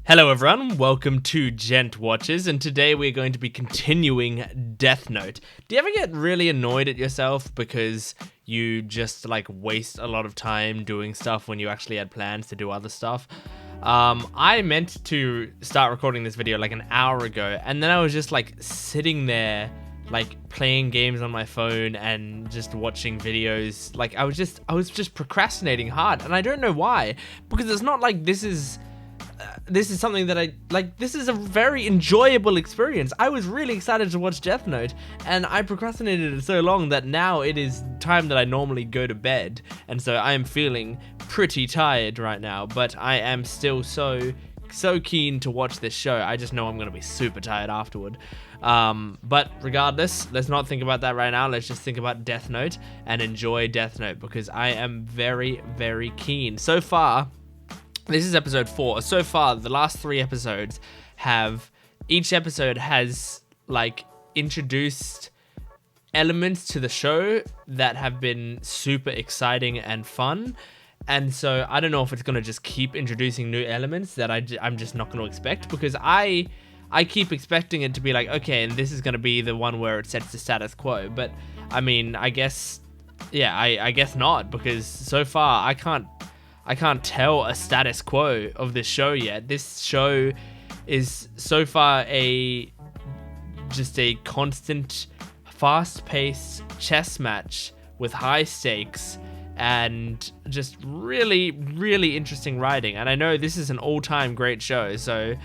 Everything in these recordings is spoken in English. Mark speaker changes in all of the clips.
Speaker 1: Hello everyone, welcome to Gent Watches, and today we're going to be continuing Death Note. Do you ever get really annoyed at yourself because you just like waste a lot of time doing stuff when you actually had plans to do other stuff? I meant to start recording this video like an hour ago, and then I was just like sitting there like playing games on my phone and just watching videos. Like I was just procrastinating hard, and I don't know why, because it's not like this is something that I like. This is a very enjoyable experience. I was really excited to watch Death Note, and I procrastinated it so long that now it is time that I normally go to bed, and so I am feeling pretty tired right now, but I am still so keen to watch this show. I just know I'm gonna be super tired afterward. But regardless, let's not think about that right now. Let's just think about Death Note and enjoy Death Note, because I am very keen. So far, this is episode 4. So far, the last 3 episodes each episode has like introduced elements to the show that have been super exciting and fun. And so I don't know if it's going to just keep introducing new elements that I'm just not going to expect, because I keep expecting it to be like, okay, and this is going to be the one where it sets the status quo. But I mean, I guess, yeah, I guess not, because so far I can't tell a status quo of this show yet. This show is so far just a constant, fast-paced chess match with high stakes and just really interesting writing. And I know this is an all-time great show, so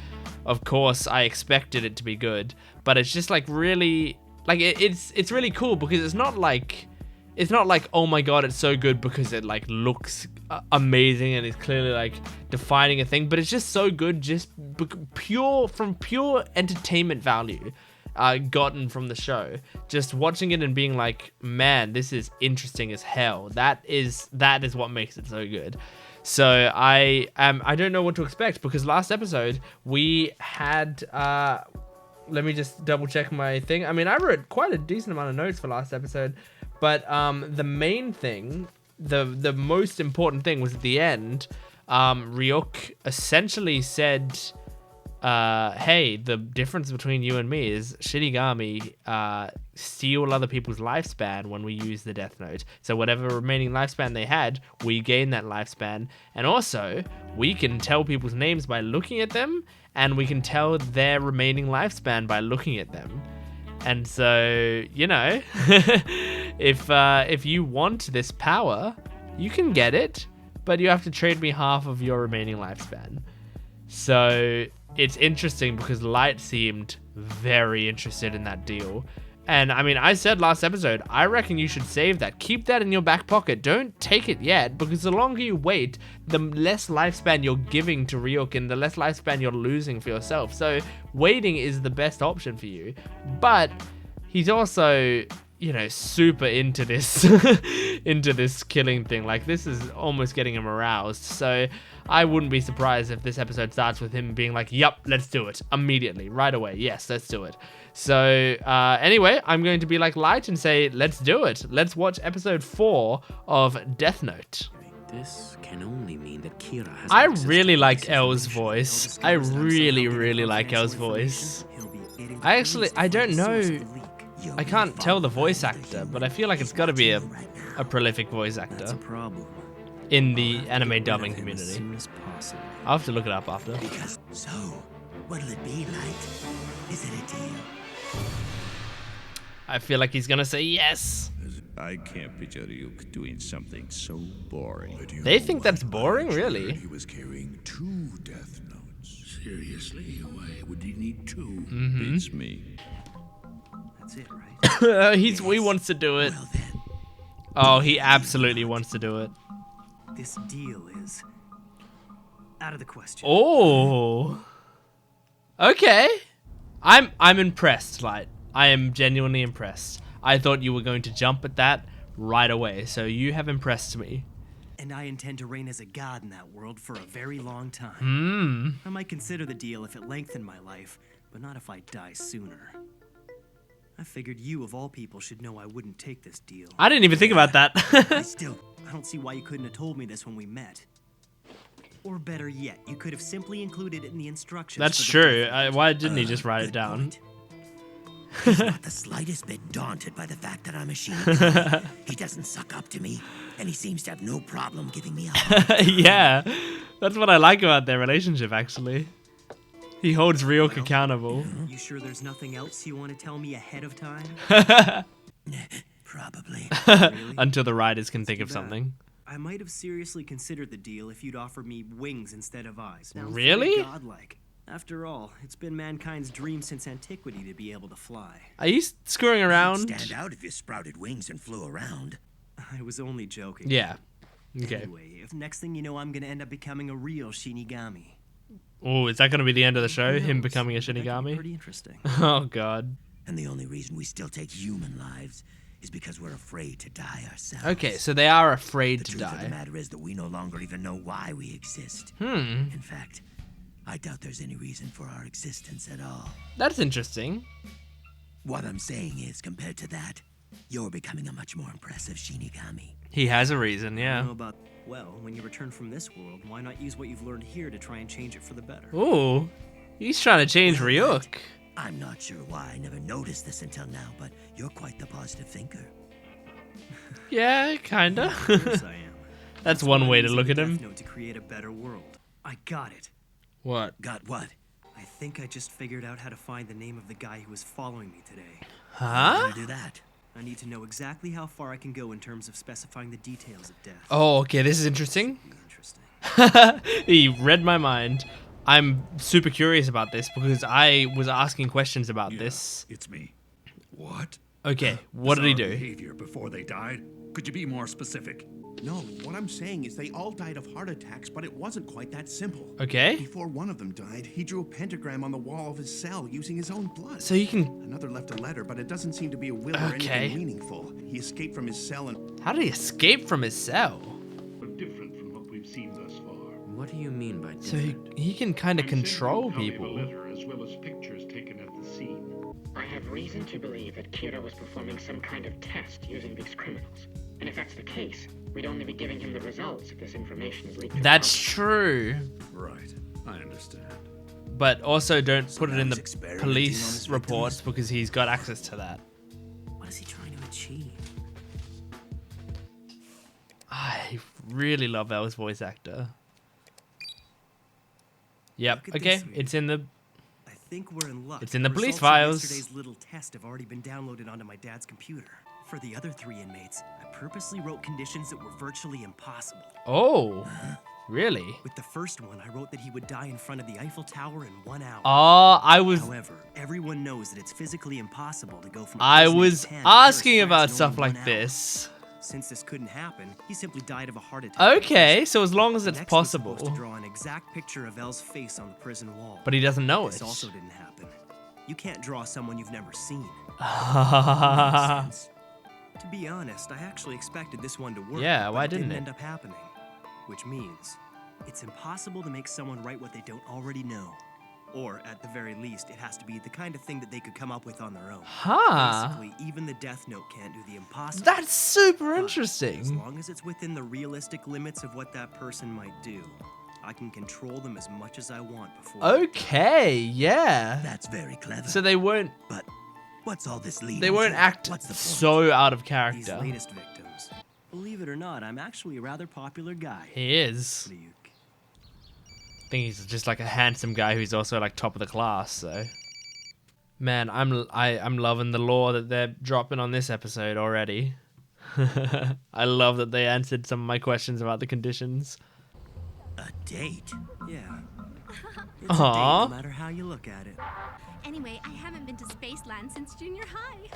Speaker 1: of course I expected it to be good. But it's just like really, like it's really cool, because it's not like, oh my god, it's so good because it like looks amazing and is clearly like defining a thing, but it's just so good just from pure entertainment value gotten from the show. Just watching it and being like, man, this is interesting as hell. That is what makes it so good. So I don't know what to expect, because last episode we had let me just double check my thing. I mean, I wrote quite a decent amount of notes for last episode. But the main thing, the most important thing was at the end. Ryuk essentially said, hey, the difference between you and me is Shinigami steal other people's lifespan when we use the Death Note. So whatever remaining lifespan they had, we gain that lifespan. And also, we can tell people's names by looking at them, and we can tell their remaining lifespan by looking at them. And so, you know, if you want this power, you can get it, but you have to trade me half of your remaining lifespan. So it's interesting, because Light seemed very interested in that deal. And I mean, I said last episode, I reckon you should save that. Keep that in your back pocket. Don't take it yet, because the longer you wait, the less lifespan you're giving to Ryuk and the less lifespan you're losing for yourself. So waiting is the best option for you. But he's also, you know, super into this into this killing thing. Like, this is almost getting him aroused. So I wouldn't be surprised if this episode starts with him being like, yup, let's do it immediately, right away. Yes, let's do it. So anyway, I'm going to be like Light and say, let's do it. Let's watch episode 4 of Death Note.
Speaker 2: This can only mean that Kira has
Speaker 1: I really like L's voice. I really like L's voice. I don't know. I can't tell the voice actor, but I feel like it's got to be a prolific voice actor in the anime dubbing community. I'll have to look it up after.
Speaker 3: So, what'll it be like? Is it a deal?
Speaker 1: I feel like he's gonna say yes.
Speaker 4: I can't picture Ryuk doing something so boring.
Speaker 1: They think that's boring, really?
Speaker 5: He was carrying 2 Death Notes.
Speaker 3: Seriously? Why would he need 2?
Speaker 4: Beats me.
Speaker 2: That's it, right?
Speaker 1: He wants to do it.
Speaker 3: Well then,
Speaker 1: Oh, he absolutely wants to do it.
Speaker 2: This deal is out of the question.
Speaker 1: Oh. Okay. I'm impressed, Light. I am genuinely impressed. I thought you were going to jump at that right away, so you have impressed me.
Speaker 2: And I intend to reign as a god in that world for a very long time. I might consider the deal if it lengthened my life, but not if I die sooner. I figured you, of all people, should know I wouldn't take this deal.
Speaker 1: I didn't even think about that.
Speaker 2: I don't see why you couldn't have told me this when we met. Or better yet, you could have simply included it in the instructions.
Speaker 1: That's
Speaker 2: for the
Speaker 1: true.
Speaker 2: Death Note.
Speaker 1: Why didn't he just write it
Speaker 3: Good
Speaker 1: down?
Speaker 3: point. He's not the slightest bit daunted by the fact that I'm a Shinigami. He doesn't suck up to me, and he seems to have no problem giving me up.
Speaker 1: Yeah, that's what I like about their relationship, actually. He holds Ryuk accountable.
Speaker 2: You sure there's nothing else you want to tell me ahead of time?
Speaker 3: Probably.
Speaker 2: Really?
Speaker 1: Until the writers can think
Speaker 2: Too
Speaker 1: of
Speaker 2: bad.
Speaker 1: something.
Speaker 2: I might have seriously considered the deal if you'd offered me wings instead of eyes. Sounds
Speaker 1: Really?
Speaker 2: very godlike. After all, it's been mankind's dream since antiquity to be able to fly.
Speaker 1: Are you screwing around?
Speaker 3: Stand out if you sprouted wings and flew around.
Speaker 2: I was only joking.
Speaker 1: Yeah. Okay.
Speaker 2: Anyway, if next thing you know, I'm gonna end up becoming a real Shinigami.
Speaker 1: Oh, is that going to be the end of the show?
Speaker 2: Who
Speaker 1: Him
Speaker 2: knows?
Speaker 1: becoming a
Speaker 2: That could be
Speaker 1: Shinigami?
Speaker 2: Pretty interesting.
Speaker 1: Oh, God.
Speaker 3: And the only reason we still take human lives is because we're afraid to die ourselves.
Speaker 1: Okay, so they are afraid
Speaker 3: The
Speaker 1: to
Speaker 3: truth of the
Speaker 1: die.
Speaker 3: matter is that we no longer even know why we exist.
Speaker 1: Hmm.
Speaker 3: In fact, I doubt there's any reason for our existence at all.
Speaker 1: That's interesting.
Speaker 3: What I'm saying is, compared to that, you're becoming a much more impressive Shinigami.
Speaker 1: He has a reason,
Speaker 2: I
Speaker 1: yeah.
Speaker 2: don't know about. Well, when you return from this world, why not use what you've learned here to try and change it for the better?
Speaker 1: Ooh. He's trying to change Ryuk.
Speaker 3: I'm not sure why I never noticed this until now, but you're quite the positive thinker.
Speaker 1: Yeah, kinda.
Speaker 2: Of course I am.
Speaker 1: That's one
Speaker 2: why
Speaker 1: way
Speaker 2: I'm
Speaker 1: to
Speaker 2: using
Speaker 1: look
Speaker 2: the
Speaker 1: at him.
Speaker 2: Death Note to create a better world. I got it.
Speaker 1: What?
Speaker 3: Got what?
Speaker 2: I think I just figured out how to find the name of the guy who was following me today.
Speaker 3: How
Speaker 1: Huh?
Speaker 3: do you do that?
Speaker 2: I need to know exactly how far I can go in terms of specifying the details of death.
Speaker 1: Oh, okay, this is interesting.
Speaker 2: Be interesting.
Speaker 1: He read my mind. I'm super curious about this because I was asking questions about this.
Speaker 5: It's me. What?
Speaker 1: Okay, what did he
Speaker 5: Bizarre
Speaker 1: do?
Speaker 5: Behavior before they died? Could you be more specific?
Speaker 6: No, what I'm saying is they all died of heart attacks, but it wasn't quite that simple.
Speaker 1: Okay,
Speaker 6: Before one of them died, he drew a pentagram on the wall of his cell using his own blood.
Speaker 1: so you can.
Speaker 6: Another left a letter, but it doesn't seem to be a will or
Speaker 1: Okay.
Speaker 6: anything meaningful. He escaped from his cell and
Speaker 1: How did he escape from his cell?
Speaker 7: but different from what we've seen thus far.
Speaker 2: What do you mean by
Speaker 1: So
Speaker 2: different?
Speaker 1: he can kind of
Speaker 7: I sent
Speaker 1: control
Speaker 7: you a copy of a
Speaker 1: people.
Speaker 7: letter as well as pictures taken at the scene.
Speaker 8: I have reason to believe that Kira was performing some kind of test using these criminals. And if that's the case, we'd only be giving him the results if this information is leaked. to the
Speaker 1: That's
Speaker 8: public.
Speaker 1: true.
Speaker 5: Right. I understand.
Speaker 1: But also don't put it
Speaker 3: now
Speaker 1: in
Speaker 3: he's
Speaker 1: the
Speaker 3: experimenting on
Speaker 1: police
Speaker 3: his
Speaker 1: reports because he's got access to that.
Speaker 2: What is he trying to achieve?
Speaker 1: I really love Elle's voice actor. Yep,
Speaker 2: Look at
Speaker 1: okay,
Speaker 2: this, man.
Speaker 1: it's in the...
Speaker 2: I think we're in luck.
Speaker 1: It's in the police
Speaker 2: results of
Speaker 1: files.
Speaker 2: Yesterday's little test have already been downloaded onto my dad's computer. For the other 3 inmates, I purposely wrote conditions that were virtually impossible.
Speaker 1: Oh, really?
Speaker 2: With the first one, I wrote that he would die in front of the Eiffel Tower in 1 hour.
Speaker 1: Oh, I was
Speaker 2: However, everyone knows that it's physically impossible to go from
Speaker 1: I
Speaker 2: prison in
Speaker 1: was
Speaker 2: Japan to Paris,
Speaker 1: asking
Speaker 2: France
Speaker 1: about
Speaker 2: in
Speaker 1: stuff
Speaker 2: only
Speaker 1: like
Speaker 2: 1 hour.
Speaker 1: this.
Speaker 2: Since this couldn't happen, he simply died of a heart attack.
Speaker 1: Okay, so as long as it's
Speaker 2: Next, we're
Speaker 1: possible.
Speaker 2: supposed to draw an exact picture of Elle's face on the prison wall.
Speaker 1: But he doesn't know
Speaker 2: this
Speaker 1: it.
Speaker 2: also didn't happen. You can't draw someone you've never seen.
Speaker 1: Yeah,
Speaker 2: Sense. To be honest, I actually expected this one to work.
Speaker 1: Yeah,
Speaker 2: but
Speaker 1: why
Speaker 2: it
Speaker 1: didn't
Speaker 2: didn't
Speaker 1: it?
Speaker 2: end up happening? Which means it's impossible to make someone write what they don't already know. Or, at the very least, it has to be the kind of thing that they could come up with on their own.
Speaker 1: Huh.
Speaker 2: Basically, even the Death Note can't do the impossible.
Speaker 1: That's super
Speaker 2: But As
Speaker 1: interesting.
Speaker 2: long as it's within the realistic limits of what that person might do, I can control them as much as I want before.
Speaker 1: Okay, yeah.
Speaker 3: That's very clever.
Speaker 1: So they won't
Speaker 3: But what's all this leading
Speaker 1: they won't
Speaker 3: to?
Speaker 1: act
Speaker 3: What's the point?
Speaker 1: so out of
Speaker 2: These
Speaker 1: character.
Speaker 2: latest victims. Believe it or not, I'm actually a rather popular guy.
Speaker 1: He is.
Speaker 2: Ryuk.
Speaker 1: I think he's just like a handsome guy who's also like top of the class, so. Man, I'm loving the lore that they're dropping on this episode already. I love that they answered some of my questions about the conditions.
Speaker 3: A date?
Speaker 2: Yeah. It's a date,
Speaker 1: Aw.
Speaker 2: no matter how you look at it.
Speaker 9: Anyway, I haven't been to Spaceland since junior high.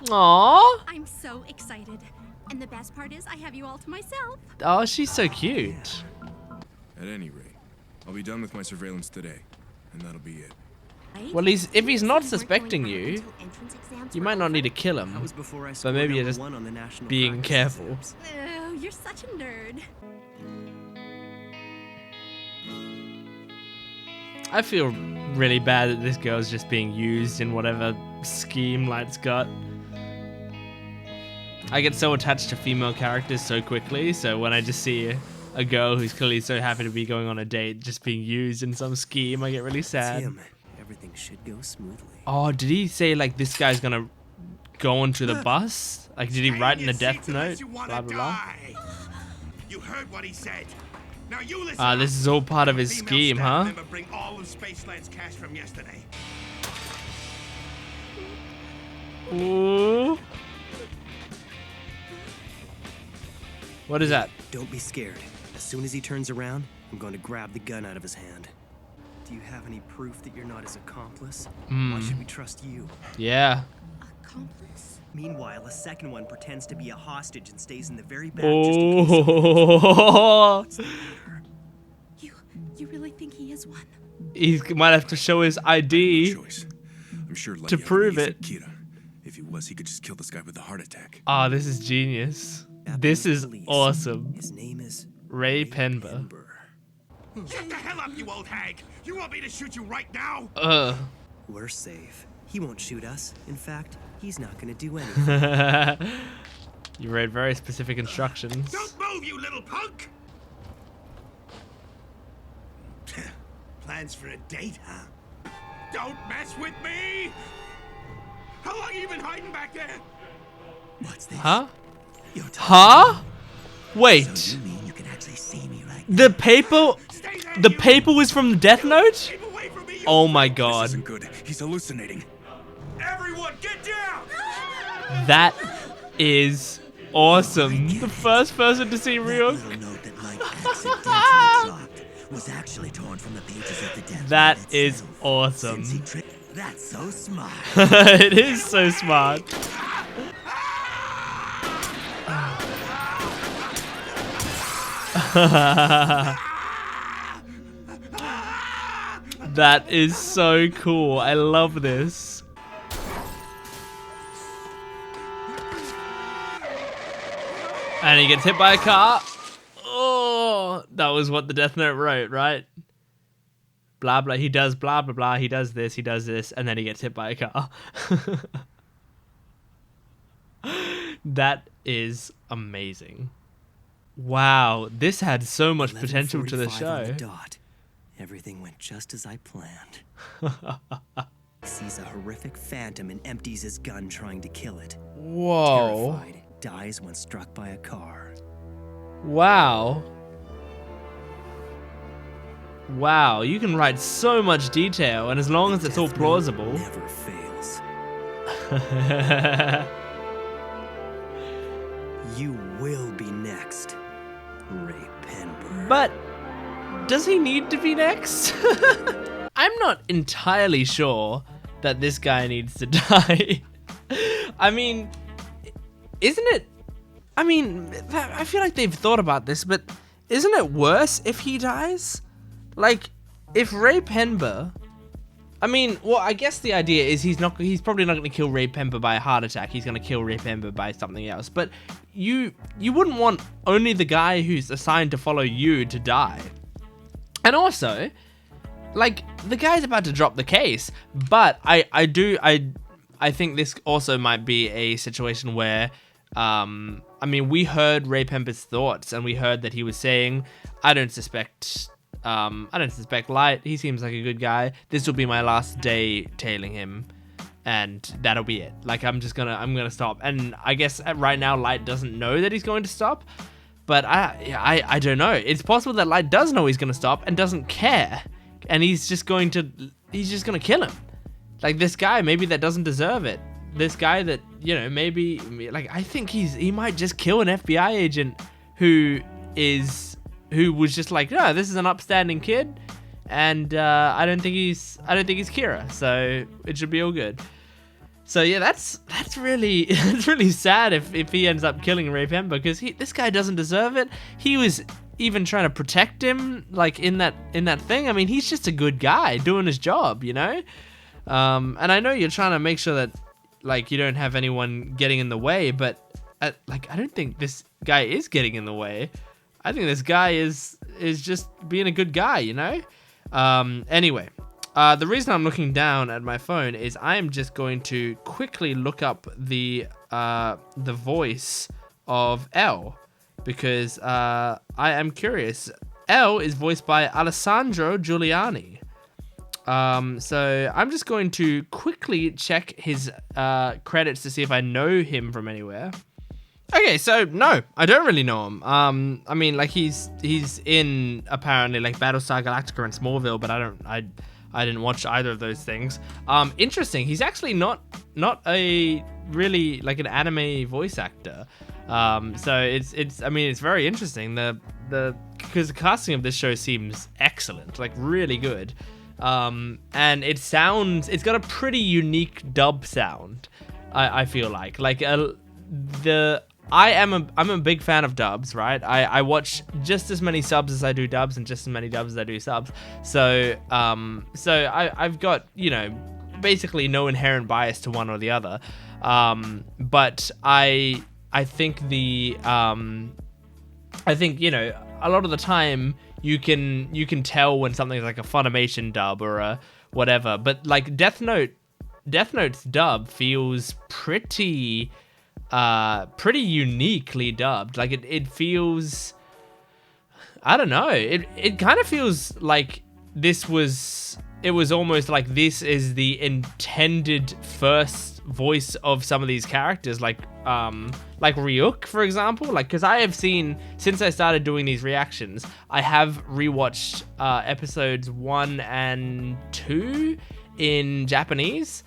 Speaker 1: Aww.
Speaker 9: I'm so excited. And the best part is I have you all to myself.
Speaker 1: Oh, she's so cute.
Speaker 10: At any rate, I'll be done with my surveillance today, and that'll be it.
Speaker 9: Right?
Speaker 1: Well, if he's
Speaker 9: You
Speaker 1: not
Speaker 9: weren't going
Speaker 1: suspecting
Speaker 9: back
Speaker 1: you,
Speaker 9: until entrance exams
Speaker 1: you
Speaker 9: were
Speaker 1: might not
Speaker 9: over?
Speaker 1: need to kill
Speaker 2: That
Speaker 1: him.
Speaker 2: was before I
Speaker 1: But
Speaker 2: scored
Speaker 1: maybe you're
Speaker 2: number
Speaker 1: just
Speaker 2: 1 on the national
Speaker 1: being
Speaker 2: practice
Speaker 1: careful.
Speaker 2: exams.
Speaker 9: Oh, you're such a nerd.
Speaker 1: I feel really bad that this girl's just being used in whatever scheme Light's got. I get so attached to female characters so quickly, so when I just see a girl who's clearly so happy to be going on a date just being used in some scheme. I get really sad.
Speaker 2: Tim, everything should go smoothly.
Speaker 1: Oh, did he say like this guy's gonna go onto the bus? Like, did he write in a death note? Blah blah blah.
Speaker 6: You heard what he said. Now you listen.
Speaker 1: This is all part of his
Speaker 6: Female
Speaker 1: scheme,
Speaker 6: staff
Speaker 1: huh?
Speaker 6: member bring all of Spaceland's cash from yesterday.
Speaker 1: Ooh. What is that?
Speaker 2: Don't be scared. As soon as he turns around, I'm going to grab the gun out of his hand. Do you have any proof that you're not his accomplice? Why should we trust you?
Speaker 1: Yeah.
Speaker 9: Accomplice?
Speaker 2: Meanwhile, a second one pretends to be a hostage and stays in the very back just in case.
Speaker 1: Oh.
Speaker 9: You really think he is one?
Speaker 1: He might have to show his ID.
Speaker 10: Choice. I'm sure
Speaker 1: To prove it.
Speaker 10: Kira. If he was, he could just kill this guy with a heart attack.
Speaker 1: Ah, this is genius. This is awesome.
Speaker 2: His name is
Speaker 1: Ray Penber.
Speaker 6: Shut the hell up, you old hag! You want me to shoot you right now?
Speaker 2: We're safe. He won't shoot us. In fact, he's not going to do anything.
Speaker 1: You read very specific instructions.
Speaker 6: Don't move, you little punk! Plans for a date, huh? Don't mess with me! How long have you been hiding back there?
Speaker 3: What's this?
Speaker 1: Huh?
Speaker 3: You're
Speaker 1: Huh? Wait.
Speaker 3: So you mean you can actually see me right
Speaker 1: The paper
Speaker 6: Stay there,
Speaker 1: the
Speaker 6: you-
Speaker 1: paper was from the Death Note?
Speaker 6: Keep away from me, you-
Speaker 1: Oh my
Speaker 10: This
Speaker 1: god.
Speaker 10: isn't good. He's hallucinating.
Speaker 6: Everyone, get down!
Speaker 1: That is awesome. The first person to see
Speaker 3: That
Speaker 1: Ryuk.
Speaker 3: little note that Light accidentally dropped was actually torn from the pages of the Death
Speaker 1: That
Speaker 3: Note
Speaker 1: is
Speaker 3: itself.
Speaker 1: awesome.
Speaker 3: Since he that's so smart.
Speaker 1: It is so smart. That is so cool. I love this. And he gets hit by a car. Oh, that was what the Death Note wrote, right? Blah, blah. He does blah, blah, blah. He does this, and then he gets hit by a car. That is amazing. Wow, this had so much potential to the
Speaker 2: 11:45 on
Speaker 1: show.
Speaker 2: dot. Everything went just as I planned. He sees a horrific phantom and empties his gun trying to kill it.
Speaker 1: Whoa.
Speaker 2: Terrified, dies when struck by a car.
Speaker 1: Wow. Wow, you can write so much detail, and as long as it's all
Speaker 2: Death Note
Speaker 1: plausible.
Speaker 2: never fails. You will be next, Ray Penber.
Speaker 1: But does he need to be next? I'm not entirely sure that this guy needs to die. I mean, isn't it? I mean, I feel like they've thought about this, but isn't it worse if he dies? Like, if Ray Penber... I mean, well, I guess the idea is he's probably not going to kill Ray Penber by a heart attack. He's going to kill Ray Penber by something else. But you wouldn't want only the guy who's assigned to follow you to die. And also, like, the guy's about to drop the case. But I think this also might be a situation where, I mean, we heard Ray Penber's thoughts, and we heard that he was saying, I don't suspect Light. He seems like a good guy. This will be my last day tailing him, and that'll be it. Like, I'm gonna stop. And I guess right now Light doesn't know that he's going to stop, but I don't know. It's possible that Light does know he's gonna stop and doesn't care, and he's just gonna kill him. Like, this guy maybe that doesn't deserve it. This guy that, you know, maybe, like, I think he might just kill an FBI agent who was just like, no, this is an upstanding kid, and I don't think he's Kira, so it should be all good. So yeah, that's really really sad if he ends up killing Ray Penber, because this guy doesn't deserve it. He was even trying to protect him, like, in that thing. I mean, he's just a good guy doing his job, you know. And I know you're trying to make sure that, like, you don't have anyone getting in the way, but like, I don't think this guy is getting in the way. I think this guy is just being a good guy, you know? Anyway, the reason I'm looking down at my phone is I am just going to quickly look up the voice of L because I am curious. L is voiced by Alessandro Giuliani. So I'm just going to quickly check his credits to see if I know him from anywhere. Okay, so no, I don't really know him. I mean, like he's in apparently like Battlestar Galactica and Smallville, but I didn't watch either of those things. Interesting. He's actually not a really like an anime voice actor. So it's very interesting. Because the casting of this show seems excellent, like really good. And it's got a pretty unique dub sound. I feel like I'm a big fan of dubs, right? I watch just as many subs as I do dubs and just as many dubs as I do subs. So I've got, basically no inherent bias to one or the other. But I think a lot of the time you can tell when something's like a Funimation dub or a whatever. But like Death Note's dub feels pretty uniquely dubbed. Like it feels, I don't know, it kind of feels like it was almost like this is the intended first voice of some of these characters, like Ryuk, for example. Like, because I have seen, since I started doing these reactions, I have rewatched episodes 1 and 2 in Japanese.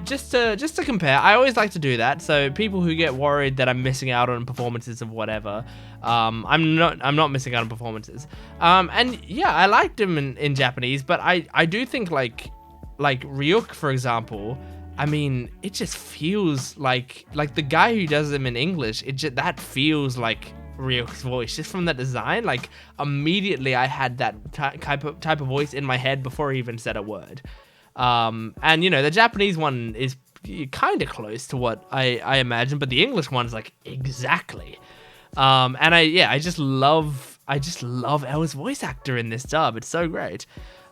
Speaker 1: Just to compare. I always like to do that, so people who get worried that I'm missing out on performances of whatever, I'm not missing out on performances. And yeah, I liked him in Japanese, but I do think like Ryuk, for example, I mean, it just feels like the guy who does them in English, that feels like Ryuk's voice, just from the design. Like immediately I had that type of voice in my head before he even said a word. And the Japanese one is kind of close to what I imagine, but the English one's like exactly. And I just love El's voice actor in this dub. It's so great.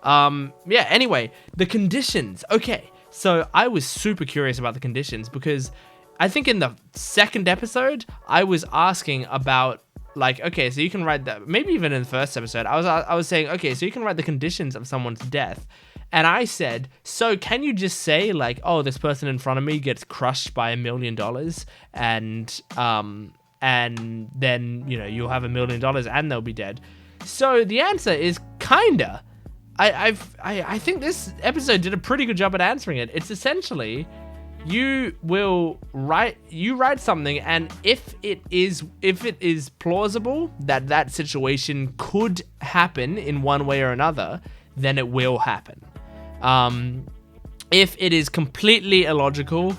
Speaker 1: Anyway, the conditions. Okay, so I was super curious about the conditions because I think in the second episode I was asking about like, okay, so you can write that. Maybe even in the first episode, I was saying, okay, so you can write the conditions of someone's death. And I said, so can you just say like, oh, this person in front of me gets crushed by $1 million and then, you'll have $1 million and they'll be dead. So the answer is kinda. I think this episode did a pretty good job at answering it. It's essentially, you write something, and if it is plausible that situation could happen in one way or another, then it will happen. If it is completely illogical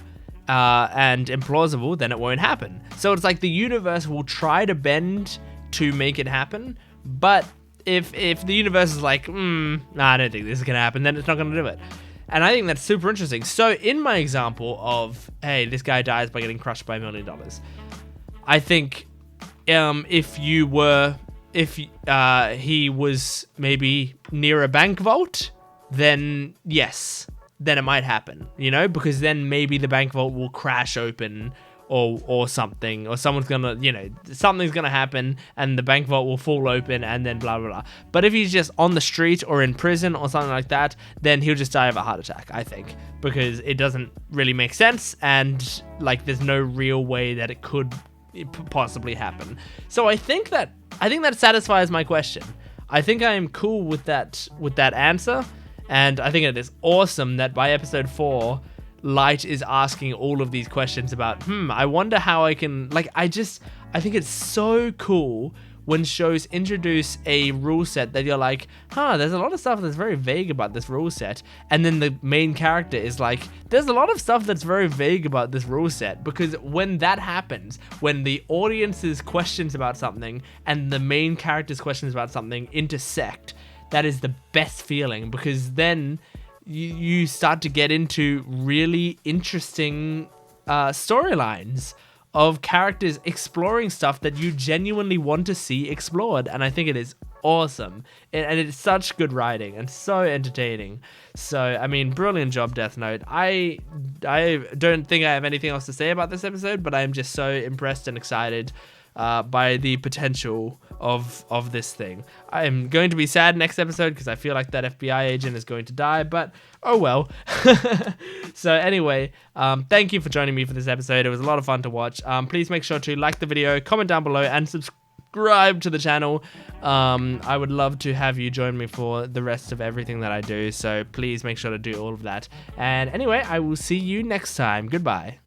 Speaker 1: and implausible, then it won't happen. So it's like the universe will try to bend to make it happen, but if the universe is like, I don't think this is gonna happen, then it's not gonna do it. And I think that's super interesting. So in my example of, hey, this guy dies by getting crushed by $1 million, I think if he was maybe near a bank vault, then yes, then it might happen, because then maybe the bank vault will crash open or something, or something's gonna happen and the bank vault will fall open and then blah, blah, blah. But if he's just on the street or in prison or something like that, then he'll just die of a heart attack, I think, because it doesn't really make sense and like there's no real way that it could possibly happen. So I think that satisfies my question. I think I am cool with that answer, and I think it is awesome that by episode 4 Light is asking all of these questions about, I wonder how I can, like, I think it's so cool when shows introduce a rule set that you're like, there's a lot of stuff that's very vague about this rule set. And then the main character is like, there's a lot of stuff that's very vague about this rule set. Because when that happens, when the audience's questions about something and the main character's questions about something intersect, that is the best feeling, because then you start to get into really interesting storylines of characters exploring stuff that you genuinely want to see explored. And I think it is awesome. And it's such good writing and so entertaining. So, I mean, brilliant job, Death Note. I don't think I have anything else to say about this episode, but I am just so impressed and excited by the potential of this thing. I'm going to be sad next episode because I feel like that FBI agent is going to die, but oh well. So anyway, thank you for joining me for this episode. It was a lot of fun to watch. Please make sure to like the video, comment down below, and subscribe to the channel. I would love to have you join me for the rest of everything that I do, so please make sure to do all of that. And anyway, I will see you next time. Goodbye.